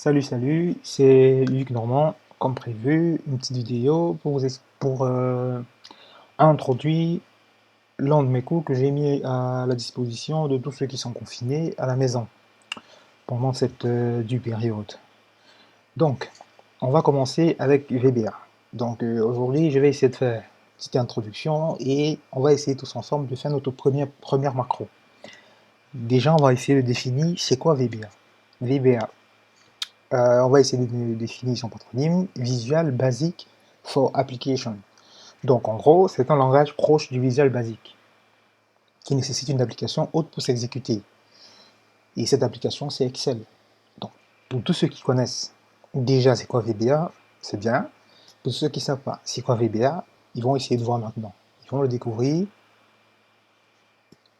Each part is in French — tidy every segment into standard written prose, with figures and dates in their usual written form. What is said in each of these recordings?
Salut, c'est Luc Normand, comme prévu, une petite vidéo pour introduire l'un de mes cours que j'ai mis à la disposition de tous ceux qui sont confinés à la maison pendant cette due période. Donc, on va commencer avec VBA. Donc aujourd'hui, je vais essayer de faire une petite introduction et on va essayer tous ensemble de faire notre première macro. Déjà, on va essayer de définir c'est quoi VBA. VBA, on va essayer de définir son patronyme, Visual Basic for Application. Donc en gros, c'est un langage proche du Visual Basic, qui nécessite une application haute pour s'exécuter. Et cette application, c'est Excel. Donc pour tous ceux qui connaissent déjà c'est quoi VBA, c'est bien. Pour ceux qui ne savent pas c'est quoi VBA, ils vont essayer de voir maintenant. Ils vont le découvrir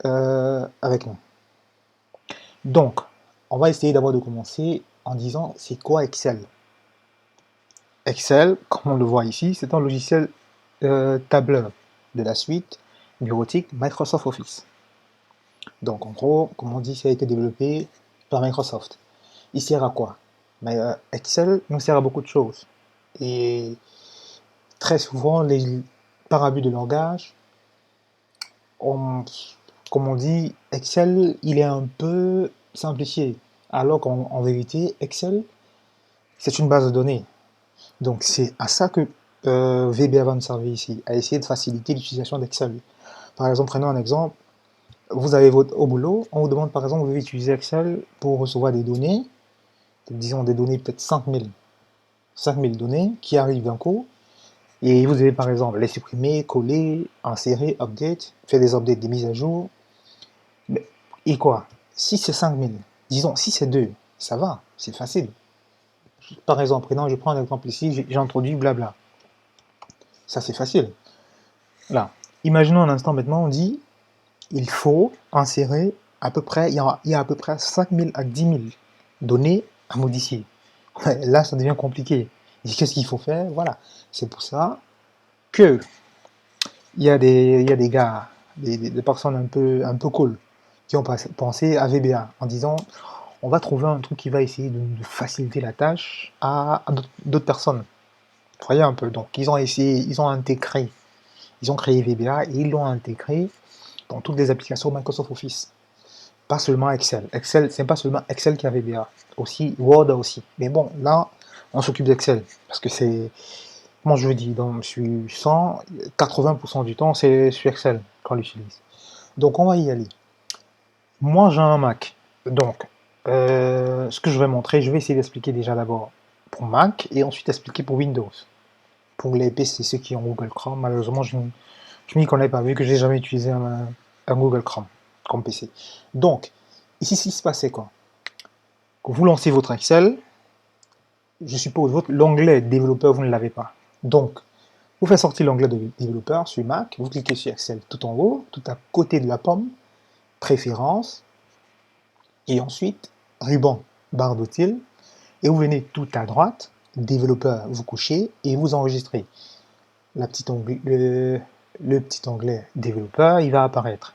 avec nous. Donc, on va essayer d'abord de commencer en disant c'est quoi Excel. Excel, comme on le voit ici, c'est un logiciel tableur de la suite bureautique Microsoft Office. Donc en gros, comme on dit, ça a été développé par Microsoft. Il sert à quoi? Excel nous sert à beaucoup de choses. Et très souvent, par abus de langage, comme on dit, Excel, il est un peu simplifié. Alors qu'en vérité, Excel, c'est une base de données. Donc c'est à ça que VBA va nous servir ici, à essayer de faciliter l'utilisation d'Excel. Par exemple, prenons un exemple, vous avez au boulot, on vous demande par exemple, vous devez utiliser Excel pour recevoir des données, disons des données peut-être 5000 données qui arrivent d'un coup, et vous devez par exemple les supprimer, coller, insérer, update, faire des updates, des mises à jour. Et quoi? Si c'est 5000, disons si c'est 2, ça va, c'est facile. Par exemple, je prends un exemple ici, j'introduis blabla. Ça c'est facile. Là, imaginons un instant maintenant, on dit il faut insérer à peu près, il y a à peu près 5000 à 10 000 données à modifier. Là, ça devient compliqué. Qu'est-ce qu'il faut faire? Voilà. C'est pour ça que il y a des gars, des personnes un peu cool qui ont pensé à VBA en disant on va trouver un truc qui va essayer de faciliter la tâche à d'autres personnes. Vous voyez un peu. Donc, ils ont essayé, ils ont créé VBA et ils l'ont intégré dans toutes les applications Microsoft Office. Pas seulement Excel. Excel, c'est pas seulement Excel qui a VBA. Aussi, Word aussi. Mais bon, là, on s'occupe d'Excel. Parce que c'est, comment je vous dis, donc, je suis 100, 80% du temps, c'est sur Excel qu'on l'utilise. Donc, on va y aller. Moi, j'ai un Mac. Donc, ce que je vais montrer, je vais essayer d'expliquer déjà d'abord pour Mac et ensuite expliquer pour Windows. Pour les PC, ceux qui ont Google Chrome, malheureusement, je m'y connais pas, vu que j'ai jamais utilisé un Google Chrome comme PC. Donc, ici, ce qui se passe, c'est quoi? Quand vous lancez votre Excel, je suppose l'onglet développeur, vous ne l'avez pas. Donc, vous faites sortir l'onglet de développeur sur Mac, vous cliquez sur Excel tout en haut, tout à côté de la pomme, préférences, et ensuite, ruban, barre d'outil, et vous venez tout à droite, développeur, vous couchez et vous enregistrez. Le petit onglet développeur, il va apparaître.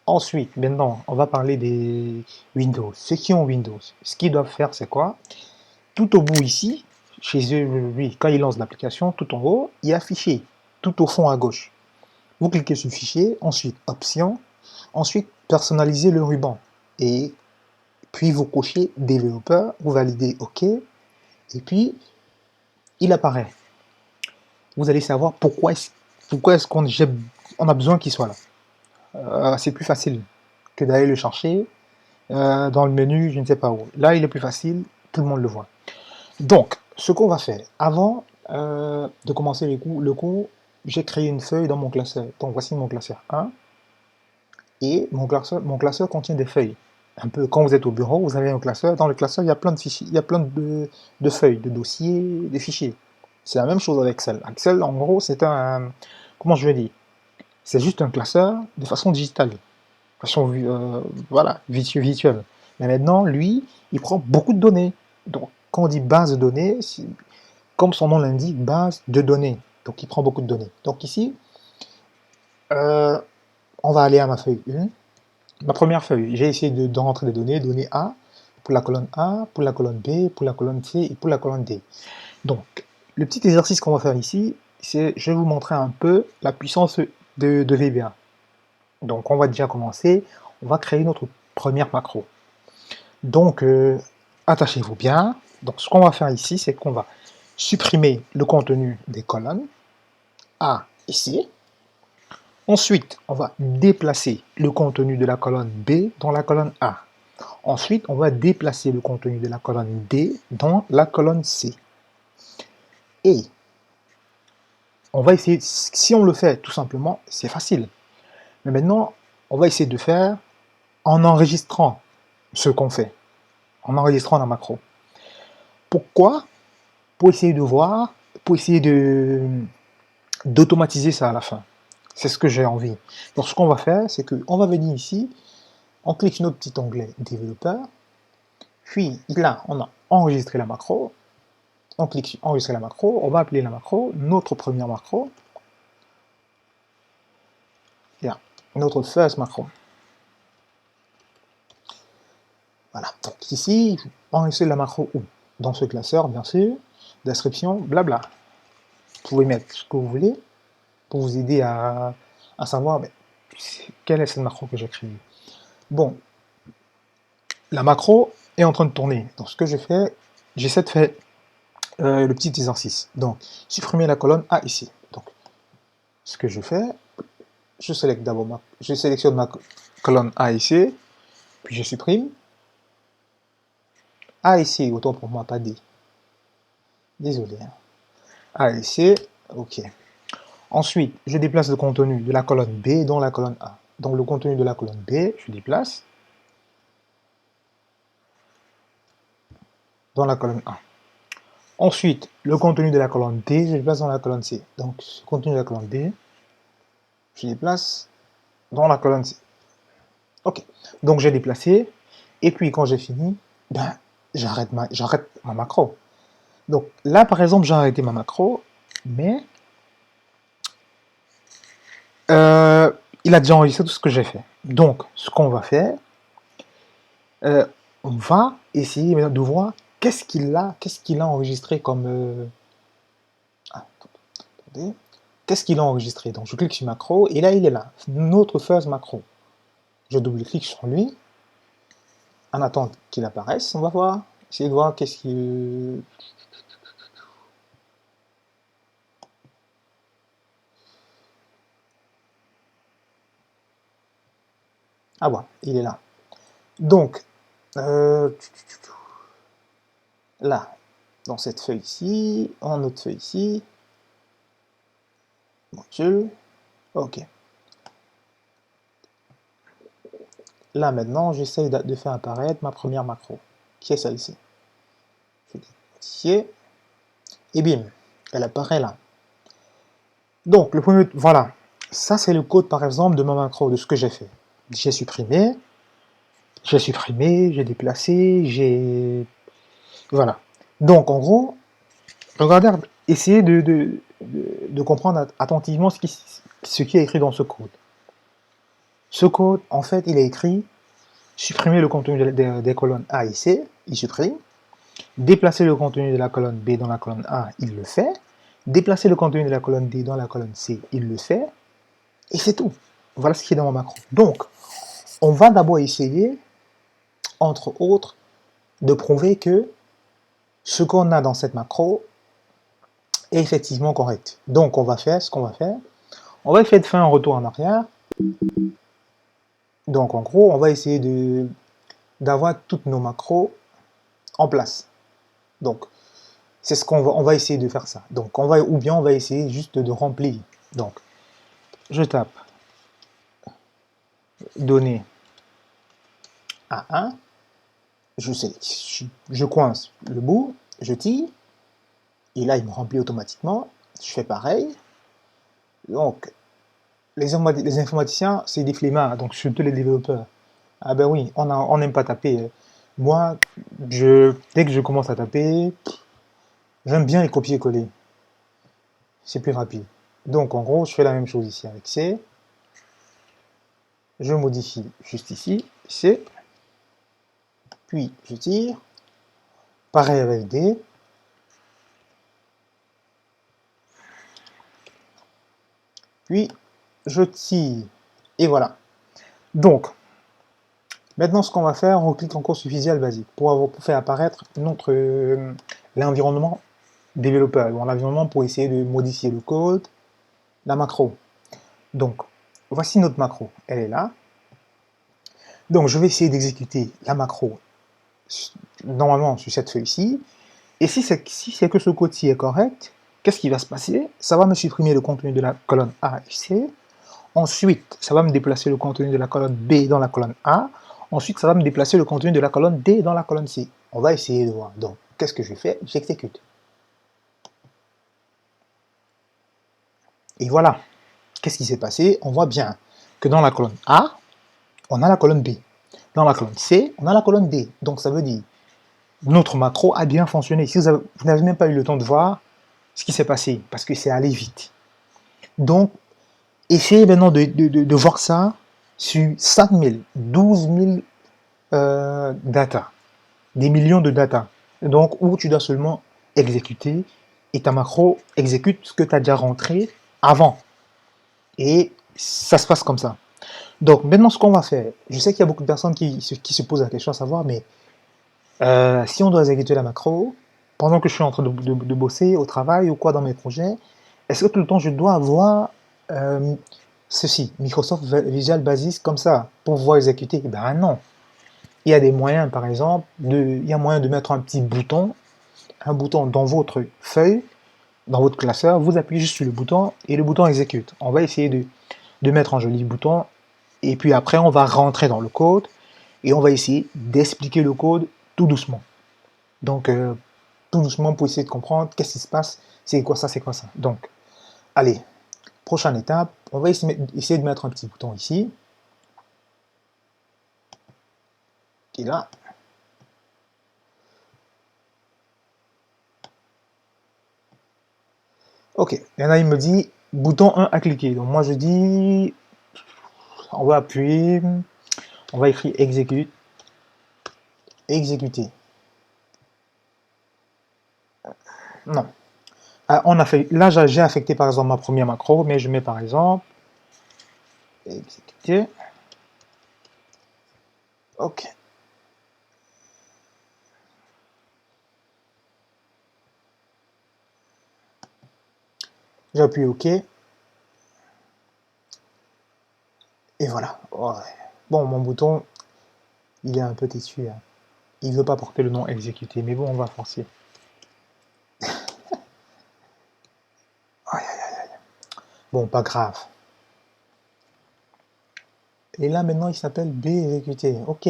Ensuite, maintenant, on va parler des Windows. Ceux qui ont Windows, ce qu'ils doivent faire, c'est quoi? Tout au bout ici, chez eux, lui, quand ils lancent l'application, tout en haut, il y a Fichier, tout au fond à gauche. Vous cliquez sur Fichier, ensuite Options, ensuite personnaliser le ruban. Et puis vous cochez Développeur, vous validez OK, et puis il apparaît. Vous allez savoir pourquoi est-ce qu'on a besoin qu'il soit là. C'est plus facile que d'aller le chercher dans le menu, je ne sais pas où. Là, il est plus facile, tout le monde le voit. Donc, ce qu'on va faire, avant de commencer le cours, j'ai créé une feuille dans mon classeur. Donc, voici mon classeur 1. Et mon classeur contient des feuilles. Un peu, quand vous êtes au bureau, vous avez un classeur. Dans le classeur, il y a plein de fichiers, il y a plein de feuilles, de dossiers, de fichiers. C'est la même chose avec Excel. Excel, en gros, c'est comment je vais dire? C'est juste un classeur de façon digitale. De façon, voilà, virtuelle. Mais maintenant, lui, il prend beaucoup de données. Donc, quand on dit base de données, comme son nom l'indique, base de données. Donc, il prend beaucoup de données. Donc, ici, euh, on va aller à ma feuille 1. Ma première feuille, j'ai essayé de rentrer des données, données A, pour la colonne A, pour la colonne B, pour la colonne C et pour la colonne D. Donc, le petit exercice qu'on va faire ici, c'est je vais vous montrer un peu la puissance de VBA. Donc, on va déjà commencer. On va créer notre première macro. Donc, attachez-vous bien. Donc, ce qu'on va faire ici, c'est qu'on va supprimer le contenu des colonnes A ici. Ensuite, on va déplacer le contenu de la colonne B dans la colonne A. Ensuite, on va déplacer le contenu de la colonne D dans la colonne C. Et on va essayer, si on le fait tout simplement, c'est facile. Mais maintenant, on va essayer de faire en enregistrant ce qu'on fait, en enregistrant la macro. Pourquoi? Pour essayer de voir, pour essayer d'automatiser ça à la fin. C'est ce que j'ai envie. Donc ce qu'on va faire, c'est qu'on va venir ici, on clique sur notre petit onglet développeur, puis là, on a enregistré la macro, on clique sur enregistrer la macro, on va appeler la macro notre première macro, là, notre first macro. Voilà, donc ici, enregistrer la macro où? Dans ce classeur, bien sûr, description, blabla. Vous pouvez mettre ce que vous voulez pour vous aider à savoir quelle est cette macro que j'ai créée. Bon, la macro est en train de tourner. Donc ce que je fais, j'essaie de faire le petit exercice. Donc, supprimer la colonne A ici. Donc, ce que je fais, je sélectionne d'abord je sélectionne ma colonne A ici, puis je supprime. A ici, autant pour moi, pas D. Désolé. Hein. A ici, ok. Ensuite, je déplace le contenu de la colonne B dans la colonne A. Donc le contenu de la colonne B, je déplace dans la colonne A. Ensuite, le contenu de la colonne D, je déplace dans la colonne C. Donc le contenu de la colonne D, je déplace dans la colonne C. Ok, donc j'ai déplacé, et puis quand j'ai fini, ben, j'arrête ma macro. Donc là, par exemple, j'ai arrêté ma macro, mais il a déjà enregistré tout ce que j'ai fait. Donc, ce qu'on va faire, on va essayer de voir qu'est-ce qu'il a enregistré comme... attendez. Qu'est-ce qu'il a enregistré? Donc, je clique sur macro, et là, il est là. Notre first macro. Je double-clique sur lui, en attendant qu'il apparaisse. On va voir, essayer de voir qu'est-ce qu'il... Ah bon, il est là. Donc, là, dans cette feuille ici, en notre feuille ici, module, ok. Là maintenant, j'essaye de faire apparaître ma première macro, qui est celle-ci. Je dis modifier, et bim, elle apparaît là. Donc, le premier, voilà, ça c'est le code par exemple de ma macro, de ce que j'ai fait. J'ai supprimé, j'ai déplacé, voilà. Donc, en gros, regardez, essayez de comprendre attentivement ce qui est écrit dans ce code. Ce code, en fait, il est écrit supprimer le contenu des colonnes A et C, il supprime. Déplacer le contenu de la colonne B dans la colonne A, il le fait. Déplacer le contenu de la colonne D dans la colonne C, il le fait. Et c'est tout. Voilà ce qui est dans mon macro. Donc, on va d'abord essayer, entre autres, de prouver que ce qu'on a dans cette macro est effectivement correct. Donc, on va faire ce qu'on va faire. On va essayer de faire un retour en arrière. Donc, en gros, on va essayer d'avoir toutes nos macros en place. Donc, c'est ce on va essayer de faire ça. Donc, ou bien on va essayer juste de remplir. Donc, je tape données A1, je coince le bout, je tire, et là il me remplit automatiquement. Je fais pareil. Donc, les informaticiens, c'est des flemmards, donc surtout les développeurs. Ah ben oui, on n'aime pas taper. Moi, dès que je commence à taper, j'aime bien les copier-coller. C'est plus rapide. Donc en gros, je fais la même chose ici avec C. Je modifie juste ici, C. puis je tire, pareil avec D, puis je tire, et voilà. Donc, maintenant ce qu'on va faire, on clique encore sur Visual Basic pour faire apparaître l'environnement développeur, l'environnement pour essayer de modifier le code, la macro. Donc, voici notre macro, elle est là. Donc, je vais essayer d'exécuter la macro normalement sur cette feuille-ci. Et si c'est que ce code-ci est correct, qu'est-ce qui va se passer? Ça va me supprimer le contenu de la colonne A et C. Ensuite, ça va me déplacer le contenu de la colonne B dans la colonne A. Ensuite, ça va me déplacer le contenu de la colonne D dans la colonne C. On va essayer de voir. Donc, qu'est-ce que je fais? J'exécute. Et voilà. Qu'est-ce qui s'est passé? On voit bien que dans la colonne A, on a la colonne B. Dans la colonne C, on a la colonne D. Donc, ça veut dire notre macro a bien fonctionné. Si vous n'avez même pas eu le temps de voir ce qui s'est passé, parce que c'est allé vite. Donc, essayez maintenant de voir ça sur 5000, 12 000 data, des millions de data. Donc, où tu dois seulement exécuter, et ta macro exécute ce que tu as déjà rentré avant. Et ça se passe comme ça. Donc, maintenant, ce qu'on va faire, je sais qu'il y a beaucoup de personnes qui se posent la question à savoir, mais si on doit exécuter la macro, pendant que je suis en train de bosser au travail ou quoi dans mes projets, est-ce que tout le temps je dois avoir ceci, Microsoft Visual Basic comme ça, pour pouvoir exécuter? Ben non. Il y a des moyens, par exemple, il y a moyen de mettre un bouton dans votre feuille, dans votre classeur, vous appuyez juste sur le bouton et le bouton exécute. On va essayer de mettre un joli bouton et puis après on va rentrer dans le code et on va essayer d'expliquer le code tout doucement. Donc, tout doucement pour essayer de comprendre qu'est-ce qui se passe, c'est quoi ça, c'est quoi ça. Donc, allez, prochaine étape, on va essayer de mettre un petit bouton ici, qui est là. Ok, et là il me dit bouton 1 à cliquer. Donc moi je dis, on va appuyer, on va écrire exécute, exécuter. Non. Là j'ai affecté par exemple ma première macro, mais je mets par exemple exécuter. Ok. J'appuie OK. Et voilà. Ouais. Bon, mon bouton, il est un peu têtu. Hein. Il ne veut pas porter le nom exécuté, mais bon, on va forcer. Aïe, aïe, aïe. Bon, pas grave. Et là, maintenant, il s'appelle B exécuté. OK.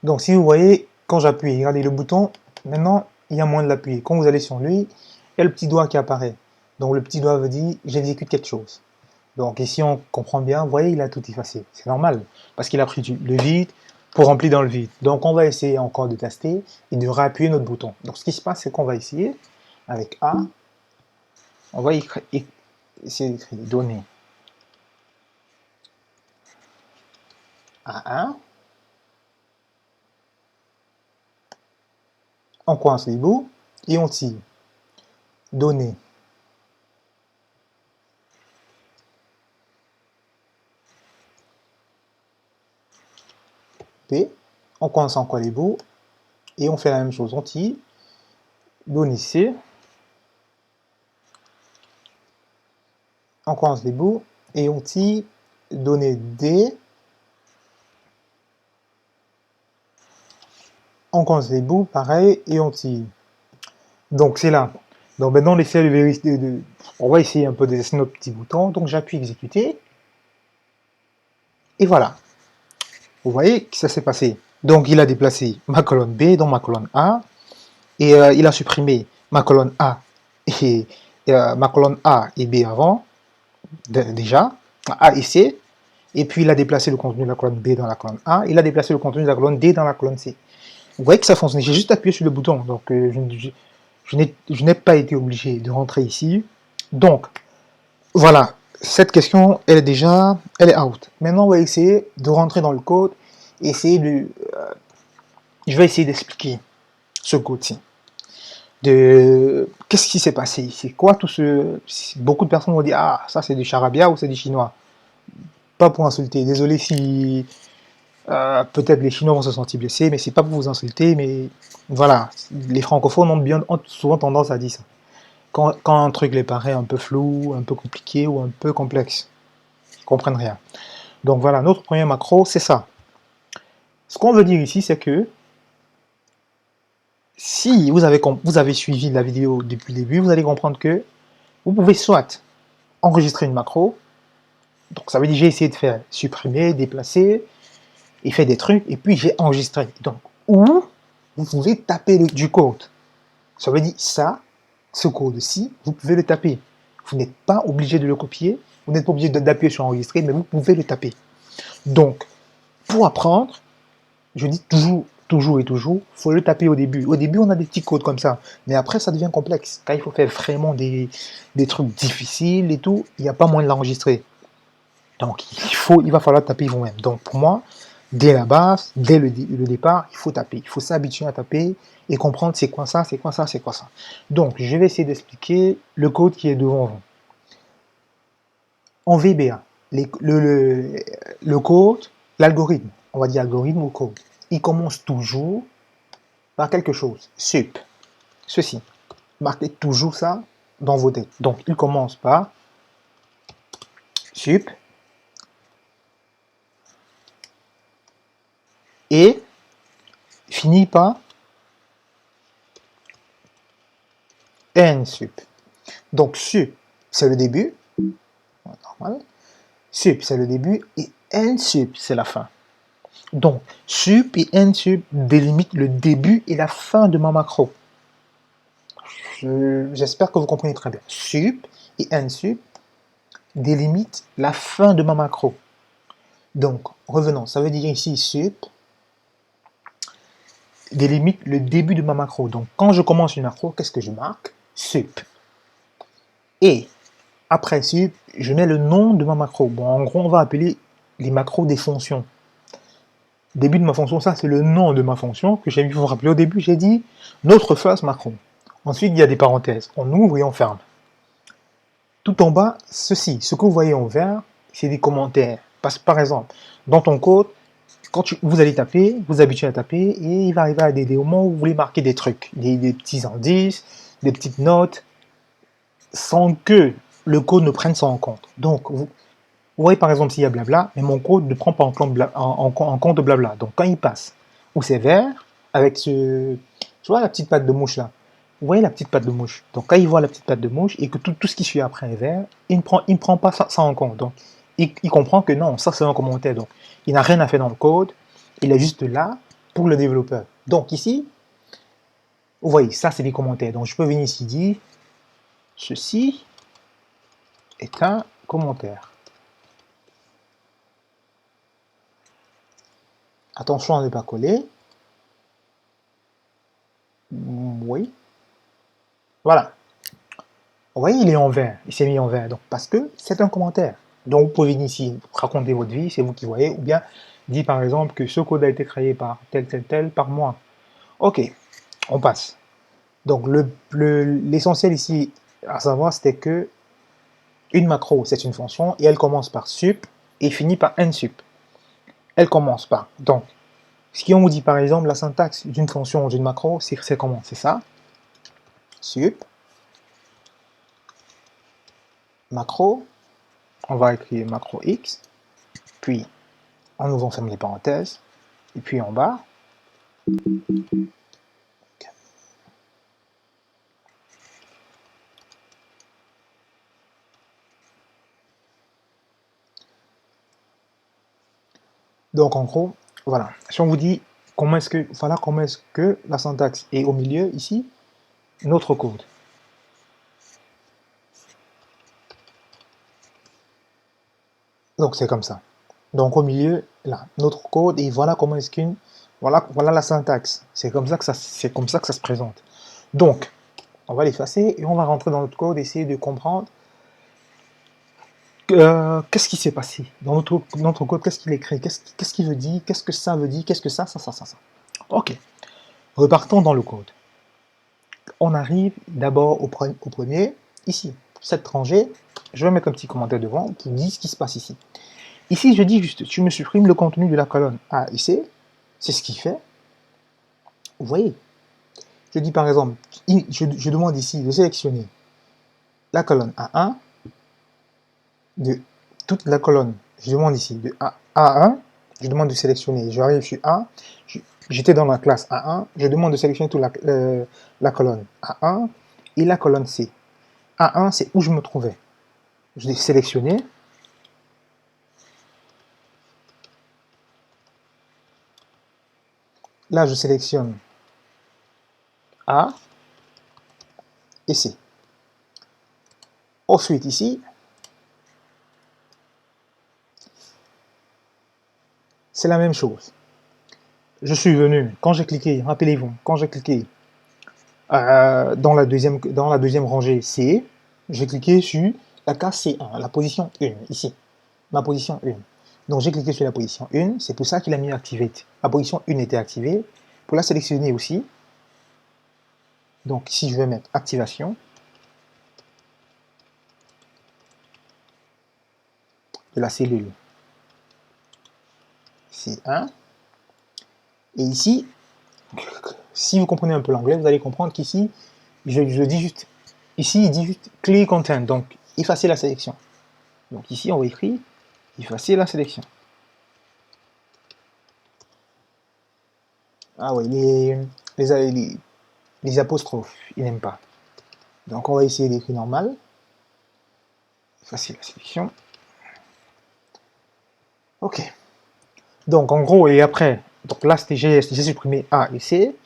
Donc, si vous voyez, quand j'appuie, regardez le bouton, maintenant, il y a moins de l'appuyer. Quand vous allez sur lui, il y a le petit doigt qui apparaît. Donc, le petit doigt veut dire, j'exécute quelque chose. Donc, ici, on comprend bien, vous voyez, il a tout effacé. C'est normal, parce qu'il a pris le vide pour remplir dans le vide. Donc, on va essayer encore de tester et de réappuyer notre bouton. Donc, ce qui se passe, c'est qu'on va essayer, avec A, on va essayer d'écrire données A1, on coince les bouts et on tire. Données P, on coince encore les bouts et on fait la même chose, on tire. Données C, on coince les bouts et on tire. Données D, on coince les bouts, pareil, et on tire. Donc c'est là. Donc maintenant on essaie de vérifier, on va essayer un peu de laisser notre petit bouton. Donc j'appuie exécuter. Et voilà. Vous voyez que ça s'est passé. Donc il a déplacé ma colonne B dans ma colonne A. Et il a supprimé ma colonne A et ma colonne A et B avant, déjà, A et C. Et puis il a déplacé le contenu de la colonne B dans la colonne A. Il a déplacé le contenu de la colonne D dans la colonne C. Vous voyez que ça fonctionne. J'ai juste appuyé sur le bouton. Donc je n'ai pas été obligé de rentrer ici. Donc, voilà. Cette question, elle est out. Maintenant, on va essayer de rentrer dans le code, essayer je vais essayer d'expliquer ce code-ci. Qu'est-ce qui s'est passé? C'est quoi tout ce... Beaucoup de personnes vont dire, ah, ça c'est du charabia ou c'est du chinois. Pas pour insulter. Désolé si peut-être les Chinois vont se sentir blessés, mais c'est pas pour vous insulter, mais voilà, les francophones ont souvent tendance à dire ça. Quand un truc les paraît un peu flou, un peu compliqué ou un peu complexe, ils comprennent rien. Donc voilà, notre premier macro, c'est ça. Ce qu'on veut dire ici, c'est que si vous avez suivi la vidéo depuis le début, vous allez comprendre que vous pouvez soit enregistrer une macro, donc ça veut dire j'ai essayé de faire supprimer, déplacer, et faire des trucs, et puis j'ai enregistré. Donc, ou vous pouvez taper du code. Ça veut dire ça, ce code-ci, vous pouvez le taper. Vous n'êtes pas obligé de le copier, vous n'êtes pas obligé d'appuyer sur enregistrer, mais vous pouvez le taper. Donc, pour apprendre, je dis toujours et toujours, il faut le taper au début. Au début, on a des petits codes comme ça, mais après, ça devient complexe. Quand il faut faire vraiment des trucs difficiles et tout, il n'y a pas moyen de l'enregistrer. Donc, il va falloir taper vous-même. Donc, pour moi, dès la base, dès le départ, il faut taper. Il faut s'habituer à taper et comprendre c'est quoi ça, c'est quoi ça, c'est quoi ça. Donc, je vais essayer d'expliquer le code qui est devant vous. En VBA, le code, l'algorithme, on va dire algorithme ou code, il commence toujours par quelque chose, sup, ceci. Marquez toujours ça dans vos têtes. Donc, il commence par sup et finit par nsup. Donc, sup, c'est le début, normal. Sup, c'est le début, et nsup, c'est la fin. Donc, sup et nsup délimitent le début et la fin de ma macro. J'espère que vous comprenez très bien. Sup et nsup délimitent la fin de ma macro. Donc, revenons, ça veut dire ici sup délimite le début de ma macro. Donc, quand je commence une macro, qu'est-ce que je marque? Sup. Et après sup, je mets le nom de ma macro. Bon, en gros, on va appeler les macros des fonctions. Début de ma fonction, ça c'est le nom de ma fonction que j'ai mis. Vous vous rappelez au début, j'ai dit notre first macro. Ensuite, il y a des parenthèses. On ouvre et on ferme. Tout en bas, ceci, ce que vous voyez en vert, c'est des commentaires. Par exemple, dans ton code, quand vous allez taper, vous habituez à taper, et il va arriver à des moments où vous voulez marquer des trucs, des petits indices, des petites notes, sans que le code ne prenne ça en compte. Donc, vous voyez par exemple s'il y a blabla, mais mon code ne prend pas en compte blabla. Donc quand il passe, où c'est vert, avec tu vois la petite patte de mouche là, vous voyez la petite patte de mouche. Donc quand il voit la petite patte de mouche et que tout ce qui suit après est vert, il ne prend pas ça en compte. Donc il comprend que non, ça c'est un commentaire. Donc il n'a rien à faire dans le code, il est juste là pour le développeur. Donc ici, vous voyez, ça c'est des commentaires. Donc je peux venir ici dire, ceci est un commentaire. Attention à ne pas coller. Oui. Voilà. Vous voyez, il est en vert. Il s'est mis en vert. Donc, parce que c'est un commentaire. Donc, vous pouvez venir ici raconter votre vie, c'est vous qui voyez. Ou bien dire par exemple que ce code a été créé par tel par moi. Ok, on passe. Donc, l'essentiel ici à savoir, c'était que une macro, c'est une fonction et elle commence par sup et finit par nsup. Elle commence par. Donc, si on vous dit par exemple la syntaxe d'une fonction ou d'une macro, c'est comment? C'est ça. Sup, macro, on va écrire macro x, puis en ouvrant ferme les parenthèses, et puis en bas. Donc en gros, voilà. Si on vous dit comment est-ce que la syntaxe est au milieu ici, notre code. Donc c'est comme ça. Donc au milieu, là, notre code, et voilà comment est-ce voilà la syntaxe. C'est comme ça que ça se présente. Donc, on va l'effacer et on va rentrer dans notre code, essayer de comprendre qu'est-ce qui s'est passé dans notre code, qu'est-ce qu'il écrit, qu'est-ce qu'il veut dire, qu'est-ce que ça veut dire, qu'est-ce que ça. Ok. Repartons dans le code. On arrive d'abord au premier, ici. Cette rangée, je vais mettre un petit commentaire devant qui dit ce qui se passe ici. Ici, je dis juste, tu me supprimes le contenu de la colonne A et C. C'est ce qu'il fait. Vous voyez. Je dis par exemple, je demande ici de sélectionner la colonne A1 de toute la colonne. Je demande ici de A1. Je demande de sélectionner. Je arrive sur A. J'étais dans la classe A1. Je demande de sélectionner toute la colonne A1 et la colonne C. A1, c'est où je me trouvais. Je l'ai sélectionné. Là, je sélectionne A et C. Ensuite, ici, c'est la même chose. Je suis venu, quand j'ai cliqué, rappelez-vous, quand j'ai cliqué dans la deuxième rangée C, j'ai cliqué sur la case C1, la position 1, ici, ma position 1. Donc j'ai cliqué sur la position 1, c'est pour ça qu'il a mis Activate. La position 1 était activée. Pour la sélectionner aussi, donc ici je vais mettre Activation. De la cellule C1. Et ici, si vous comprenez un peu l'anglais, vous allez comprendre qu'ici, je dis juste, ici il dit juste Clear Content, donc effacer la sélection. Donc ici on va écrire effacer la sélection. Ah oui, les apostrophes, il n'aime pas. Donc on va essayer d'écrire normal. Effacer la sélection. Ok. Donc en gros, et après, donc là j'ai supprimé A et C.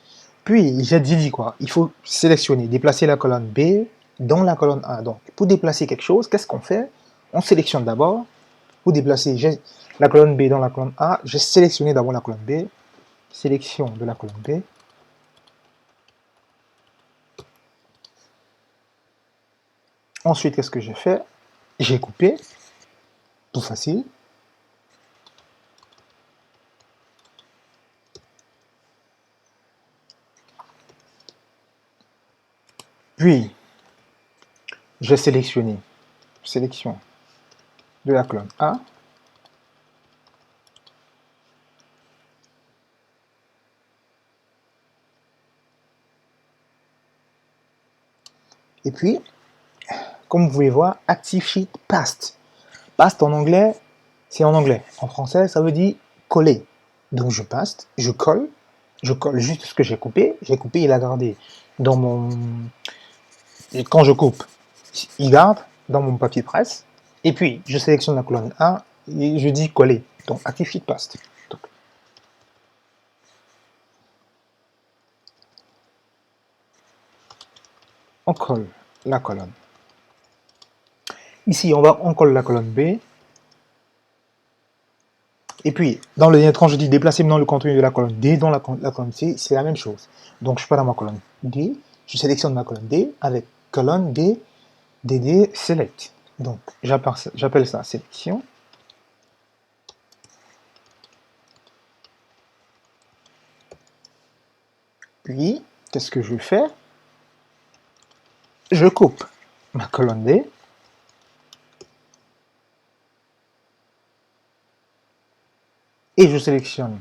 Puis j'ai dit quoi? Il faut sélectionner, déplacer la colonne B dans la colonne A. Donc pour déplacer quelque chose, qu'est-ce qu'on fait? On sélectionne d'abord. Pour déplacer la colonne B dans la colonne A, j'ai sélectionné d'abord la colonne B. Sélection de la colonne B. Ensuite, qu'est-ce que j'ai fait? J'ai coupé. Tout facile. Puis, j'ai sélectionné. Sélection de la colonne A. Et puis, comme vous pouvez voir, Active Sheet Paste. Paste en anglais, c'est en anglais. En français, ça veut dire coller. Donc je paste, je colle juste ce que j'ai coupé, il a gardé dans mon... Et quand je coupe, il garde dans mon papier presse, et puis je sélectionne la colonne A, et je dis coller, donc Active Sheet Paste. Donc, on colle la colonne. Ici, on colle la colonne B, et puis, dans le lien étrange, je dis déplacer maintenant le contenu de la colonne D dans la colonne C, c'est la même chose. Donc, je pars dans ma colonne D, je sélectionne ma colonne D avec colonne D, DD Select. Donc, j'appelle ça sélection. Puis, qu'est-ce que je fais? Je coupe ma colonne D. Et je sélectionne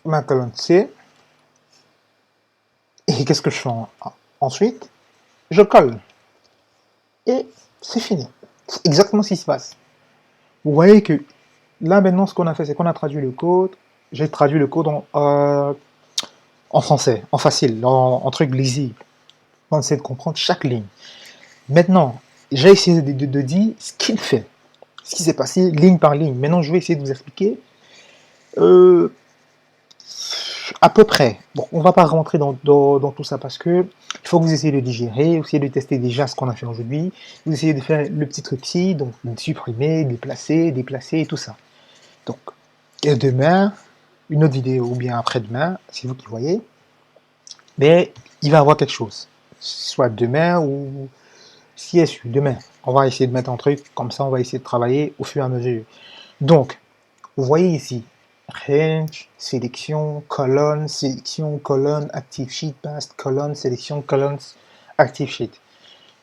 ma colonne C. Et qu'est-ce que je fais ensuite? Je colle. Et c'est fini. C'est exactement ce qui se passe. Vous voyez que là, maintenant, ce qu'on a fait, c'est qu'on a traduit le code. J'ai traduit le code en français, en facile, en truc lisible. On essaie de comprendre chaque ligne. Maintenant, j'ai essayé de dire ce qu'il fait, ce qui s'est passé ligne par ligne. Maintenant, je vais essayer de vous expliquer à peu près. Bon, on va pas rentrer dans tout ça parce que il faut que vous essayez de digérer, essayez de tester déjà ce qu'on a fait aujourd'hui. Vous essayez de faire le petit truc ci, donc supprimer, déplacer, déplacer et tout ça. Donc, et demain, une autre vidéo, ou bien après-demain, c'est vous qui voyez, mais il va y avoir quelque chose. Soit demain ou si est demain. On va essayer de mettre un truc, comme ça on va essayer de travailler au fur et à mesure. Donc, vous voyez ici, range, sélection, colonne, active sheet, past, colonne, sélection, colonne, active sheet.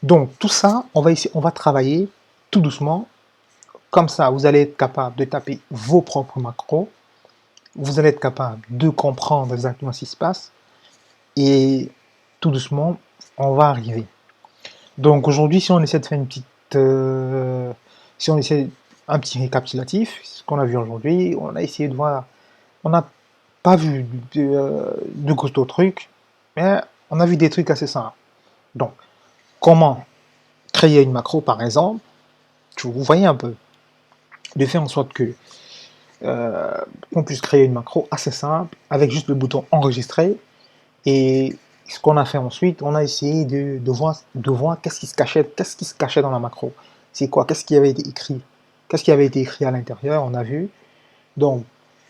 Donc tout ça, on va travailler tout doucement. Comme ça, vous allez être capable de taper vos propres macros. Vous allez être capable de comprendre exactement ce qui se passe. Et tout doucement, on va arriver. Donc aujourd'hui, si on essaie de faire une petite... si on essaie un petit récapitulatif, ce qu'on a vu aujourd'hui, on a essayé de voir... On n'a pas vu de costauds trucs, mais on a vu des trucs assez simples. Donc, comment créer une macro, par exemple, vous voyez un peu, de faire en sorte que qu'on puisse créer une macro assez simple, avec juste le bouton enregistrer, et ce qu'on a fait ensuite, on a essayé de voir qu'est-ce qui se cachait dans la macro. C'est quoi? Qu'est-ce qui avait été écrit? Qu'est-ce qui avait été écrit à l'intérieur? On a vu. Donc,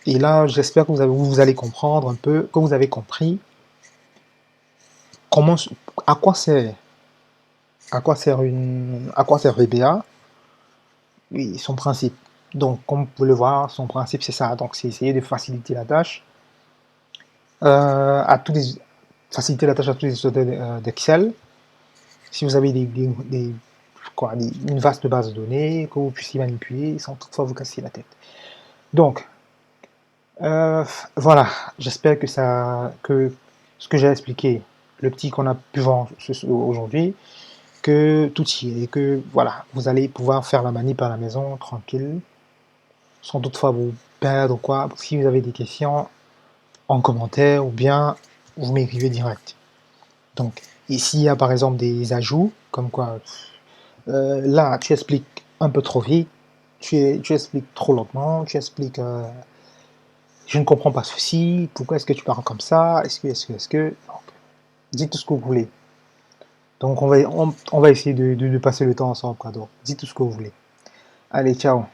et là, j'espère que vous allez comprendre un peu, que vous avez compris comment, à quoi sert, à quoi sert VBA, oui, son principe. Donc, comme vous pouvez le voir, son principe c'est ça. Donc, c'est essayer de faciliter la tâche à tous les, faciliter la tâche à tous les utilisateurs d'Excel. Si vous avez une vaste base de données que vous puissiez manipuler sans toutefois vous casser la tête. Donc, voilà, j'espère que ce que j'ai expliqué, le petit qu'on a pu voir aujourd'hui, que tout y est, et que voilà, vous allez pouvoir faire la manip à la maison tranquille, sans toutefois vous perdre quoi. Si vous avez des questions, en commentaire ou bien vous m'écrivez direct. Donc, ici, il y a par exemple des ajouts, comme quoi, là, tu expliques un peu trop vite, tu expliques trop lentement, tu expliques, je ne comprends pas ceci, pourquoi est-ce que tu parles comme ça, est-ce que, donc, dites tout ce que vous voulez. Donc, on va essayer de passer le temps ensemble, quoi. Donc, dites tout ce que vous voulez. Allez, ciao.